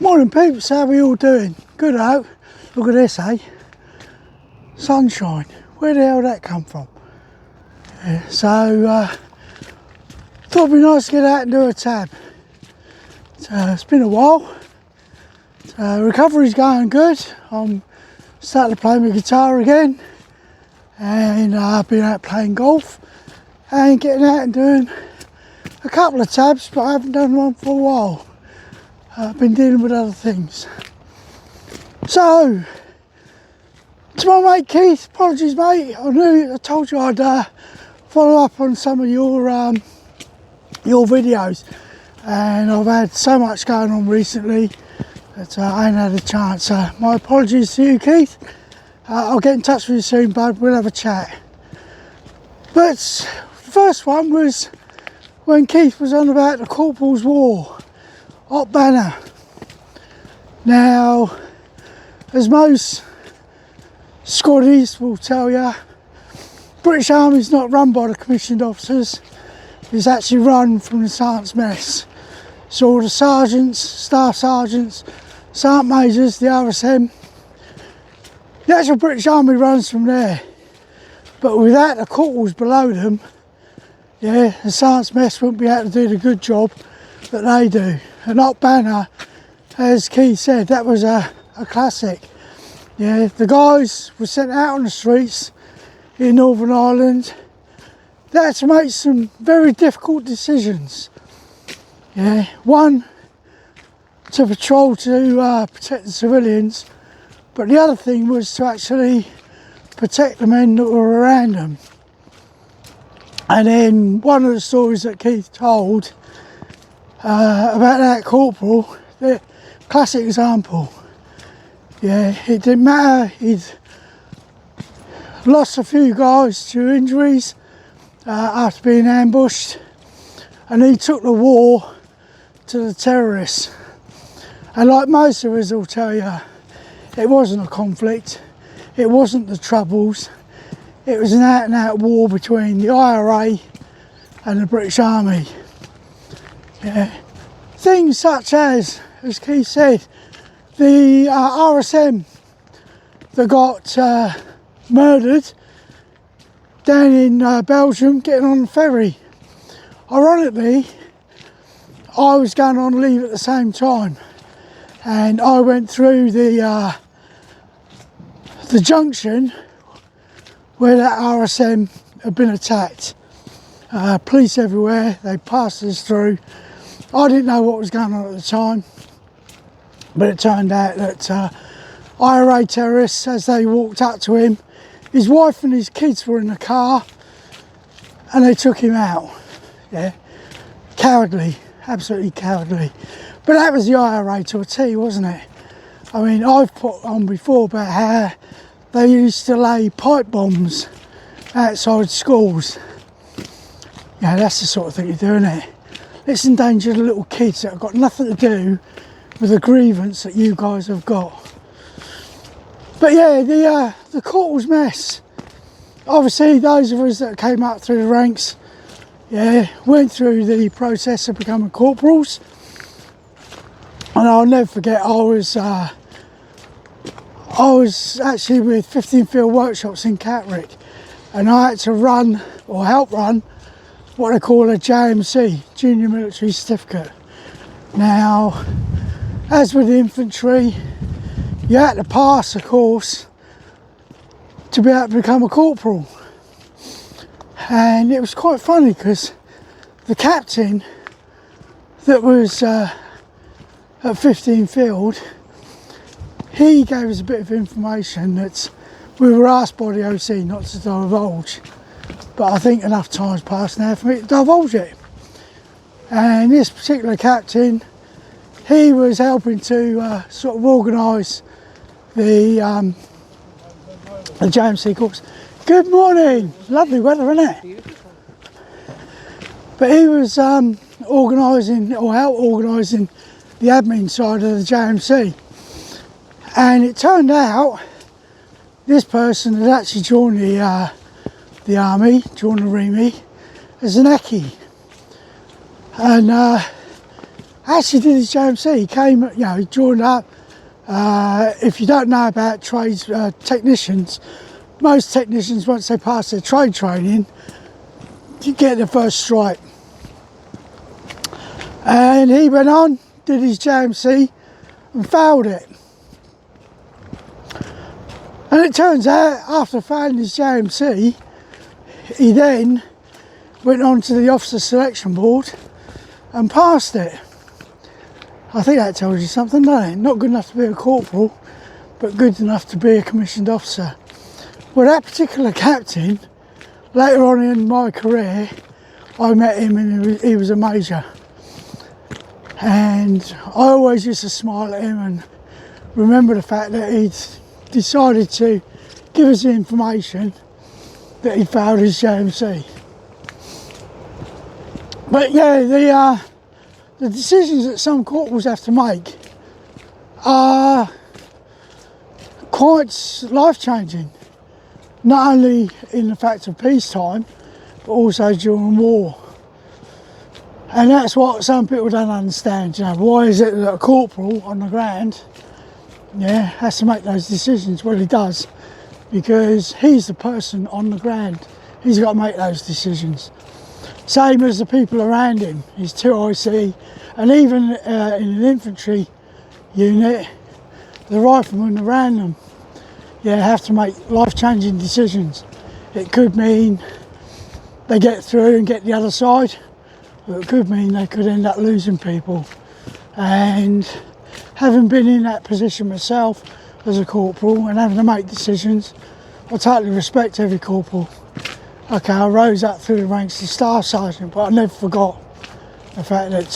Morning peeps, how are we all doing? Good out. Look at this, eh? Sunshine. Where the hell did that come from? Yeah, so, thought it'd be nice to get out and do a tab. It's been a while. Recovery's going good. I'm starting to play my guitar again. And I've been out playing golf. And getting out and doing a couple of tabs, but I haven't done one for a while. I've been dealing with other things. So, to my mate Keith, apologies mate, I told you I'd follow up on some of your videos, and I've had so much going on recently that I ain't had a chance. My apologies to you Keith. I'll get in touch with you soon bud, we'll have a chat. But the first one was when Keith was on about the Corporals War. Hot banner. Now, as most Scotties will tell you, British Army's not run by the commissioned officers, it's actually run from the sergeant's mess. So all the sergeants, staff sergeants, sergeant majors, the RSM, the actual British Army runs from there. But without the corporals below them, yeah, the sergeant's mess wouldn't be able to do the good job that they do. And hot banner, as Keith said, that was a classic. Yeah, the guys were sent out on the streets in Northern Ireland. They had to make some very difficult decisions. Yeah, one to patrol to protect the civilians, but the other thing was to actually protect the men that were around them. And then one of the stories that Keith told about that corporal, the classic example. Yeah, it didn't matter, he'd lost a few guys to injuries after being ambushed, and he took the war to the terrorists. And like most of us will tell you, it wasn't a conflict, it wasn't the Troubles, it was an out and out war between the IRA and the British Army. Yeah. Things such as Keith said, the RSM that got murdered down in Belgium getting on the ferry. Ironically, I was going on leave at the same time, and I went through the junction where that RSM had been attacked. Police everywhere, they passed us through. I didn't know what was going on at the time, but it turned out that IRA terrorists, as they walked up to him, his wife and his kids were in the car, and they took him out. Yeah, cowardly, absolutely cowardly. But that was the IRA to a T, wasn't it? I mean, I've put on before about how they used to lay pipe bombs outside schools. Yeah, that's the sort of thing you do, isn't it? Let's endanger the little kids that have got nothing to do with the grievance that you guys have got. But yeah, the corporal's mess. Obviously, those of us that came up through the ranks, yeah, went through the process of becoming corporals. And I'll never forget, I was actually with 15 Field Workshops in Catterick, and I had to run, or help run, what they call a JMC, Junior Military Certificate. Now, as with the infantry, you had to pass a course to be able to become a corporal. And it was quite funny because the captain that was at 15 Field, he gave us a bit of information that we were asked by the OC not to divulge. But I think enough time's passed now for me to divulge it. And this particular captain, he was helping to sort of organise the JMC course. Good morning, lovely weather, isn't it? Beautiful. But he was organising, or help organising, the admin side of the JMC. And it turned out this person had actually joined the army, joined the REME, as an Eckie. And Actually did his JMC. He came, he joined up. If you don't know about trades, technicians, most technicians, once they pass their trade training, you get the first stripe. And he went on, did his JMC and failed it. And it turns out, after failing his JMC, he then went on to the officer selection board and passed it. I think that tells you something, doesn't it? Not good enough to be a corporal, but good enough to be a commissioned officer. Well, that particular captain, later on in my career, I met him and he was a major. And I always used to smile at him and remember the fact that he'd decided to give us the information that he failed his JMC. But yeah, the decisions that some corporals have to make are quite life-changing, not only in the fact of peacetime, but also during war. And that's what some people don't understand. Why is it that a corporal on the ground, has to make those decisions? Well, he does, because he's the person on the ground. He's got to make those decisions. Same as the people around him, his 2IC, and even in an infantry unit, the riflemen around them, have to make life-changing decisions. It could mean they get through and get the other side, but it could mean they could end up losing people. And having been in that position myself as a corporal and having to make decisions, I totally respect every corporal. Okay, I rose up through the ranks to staff sergeant, but I never forgot the fact that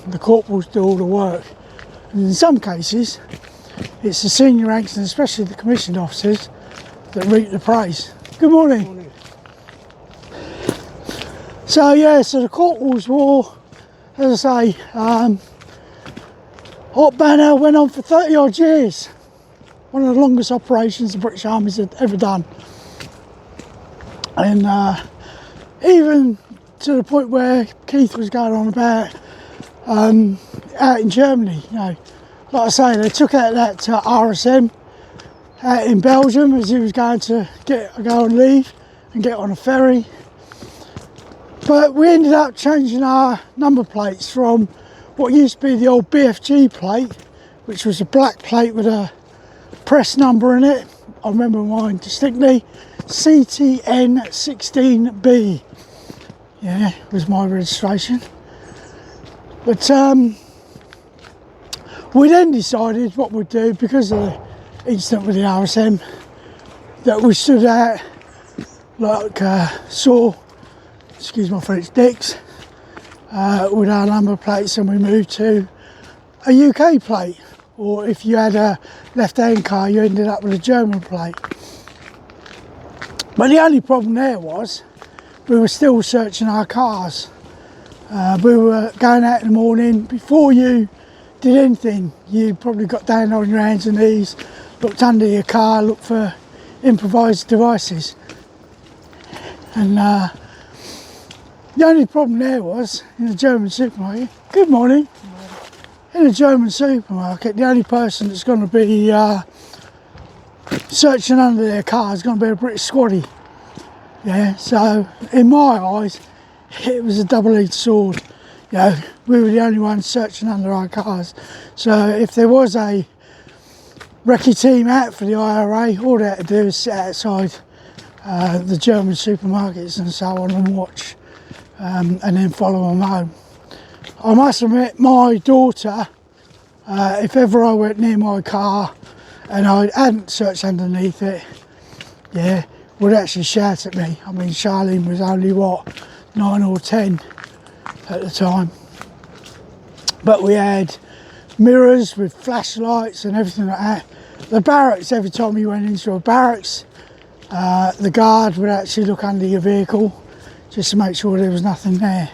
the corporals do all the work. And in some cases, it's the senior ranks and especially the commissioned officers that reap the praise. Good morning. Good morning. So the Corporals War, as I say, hot banner went on for 30 odd years. One of the longest operations the British Army's had ever done. And even to the point where Keith was going on about out in Germany, like I say, they took out that RSM out in Belgium as he was going to go and leave and get on a ferry. But we ended up changing our number plates from what used to be the old BFG plate, which was a black plate with a press number in it. I remember mine distinctly, CTN16B. Was my registration. But we then decided what we'd do, because of the incident with the RSM, that we stood out like excuse my French, dicks with our number plates, and we moved to a UK plate, or if you had a left-hand car you ended up with a German plate. But the only problem there was we were still searching our cars. We were going out in the morning. Before you did anything, you probably got down on your hands and knees, looked under your car, looked for improvised devices. And the only problem there was, in the German supermarket, good morning, in a German supermarket, the only person that's going to be searching under their car is going to be a British squaddy. So in my eyes, it was a double-edged sword. We were the only ones searching under our cars. So if there was a recce team out for the IRA, all they had to do is sit outside the German supermarkets and so on and watch, and then follow them home. I must admit, my daughter, if ever I went near my car and I hadn't searched underneath it, would actually shout at me. I mean, Charlene was only 9 or 10 at the time. But we had mirrors with flashlights and everything like that. The barracks, every time you went into a barracks, the guard would actually look under your vehicle just to make sure there was nothing there.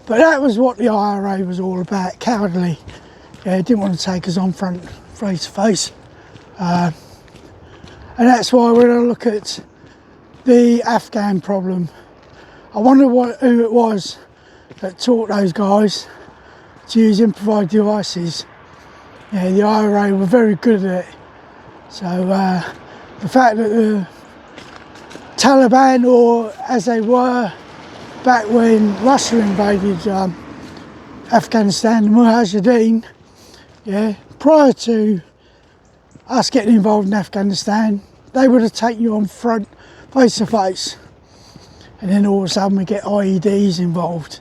But that was what the IRA was all about, cowardly. Didn't want to take us on face to face. And that's why when I look at the Afghan problem, I wonder who it was that taught those guys to use improvised devices. Yeah, the IRA were very good at it. So the fact that the Taliban, or as they were back when Russia invaded Afghanistan, the Mujahideen, yeah, prior to us getting involved in Afghanistan, they would have taken you on front, face to face, and then all of a sudden we get IEDs involved.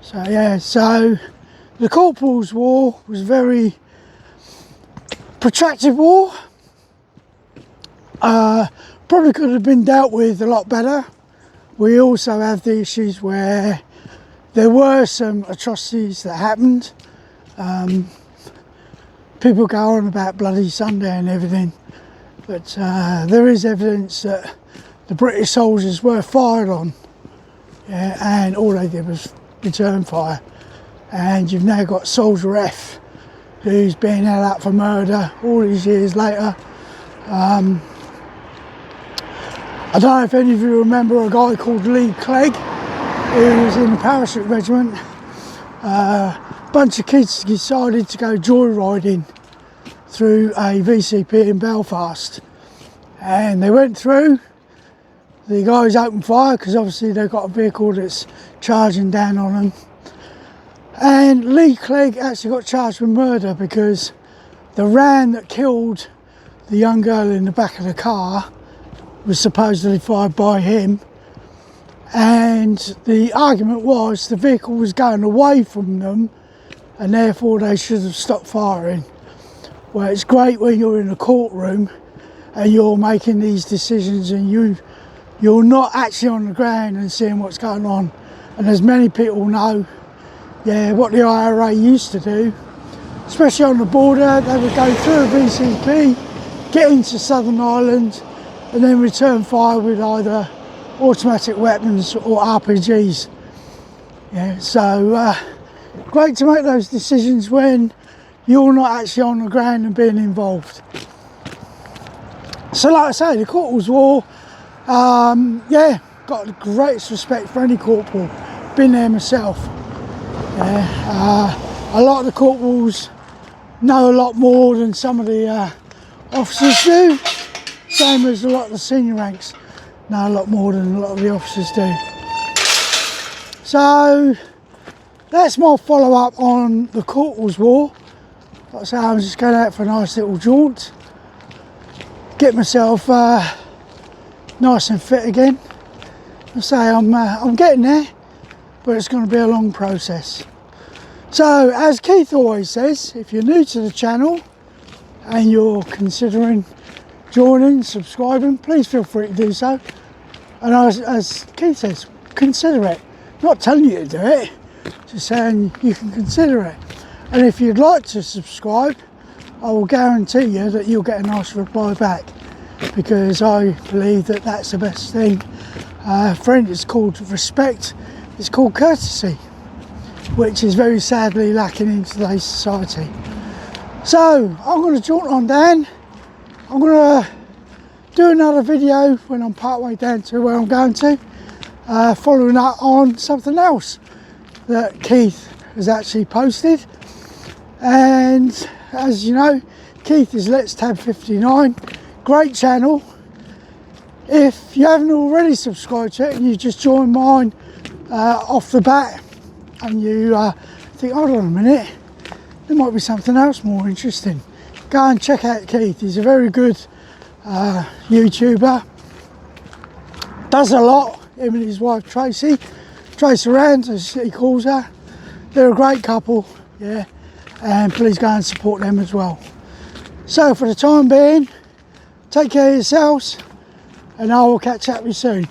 So yeah, so the Corporals War was a very protracted war. Probably could have been dealt with a lot better. We also have the issues where there were some atrocities that happened. People go on about Bloody Sunday and everything, but there is evidence that the British soldiers were fired on, yeah, and all they did was return fire. And you've now got Soldier F, who's being held up for murder all these years later. I don't know if any of you remember a guy called Lee Clegg, who was in the parachute regiment. A bunch of kids decided to go joyriding through a VCP in Belfast, and they went through. The guys opened fire because obviously they've got a vehicle that's charging down on them, and Lee Clegg actually got charged with murder because the round that killed the young girl in the back of the car was supposedly fired by him, and the argument was the vehicle was going away from them and therefore they should have stopped firing. Well, it's great when you're in a courtroom and you're making these decisions and you're not actually on the ground and seeing what's going on. And as many people know, yeah, what the IRA used to do, especially on the border, they would go through a VCP, get into Southern Ireland, and then return fire with either automatic weapons or RPGs. Yeah, so great to make those decisions when you're not actually on the ground and being involved. So like I say, the Corporals War, yeah, got the greatest respect for any corporal. Been there myself. Yeah, a lot of the corporals know a lot more than some of the officers do. Same as a lot of the senior ranks know a lot more than a lot of the officers do. So that's my follow-up on the Corporals War. Like I say, I'm just going out for a nice little jaunt, get myself nice and fit again. I say I'm getting there, but it's going to be a long process. So as Keith always says, if you're new to the channel and you're considering joining, subscribing, please feel free to do so. And as Keith says, consider it. Not telling you to do it, just saying you can consider it. And if you'd like to subscribe, I will guarantee you that you'll get a nice reply back, because I believe that that's the best thing. Friend, it's called respect, it's called courtesy, which is very sadly lacking in today's society. So I'm going to jaunt on down. I'm going to do another video when I'm part way down to where I'm going to, following up on something else that Keith has actually posted. And as you know, Keith is Let's Tab 59, great channel. If you haven't already subscribed to it and you just joined mine off the bat and you think, hold on a minute, there might be something else more interesting, go and check out Keith. He's a very good YouTuber, does a lot, him and his wife Tracy around, as he calls her. They're a great couple, yeah, and please go and support them as well. So for the time being, take care of yourselves, and I will catch up with you soon.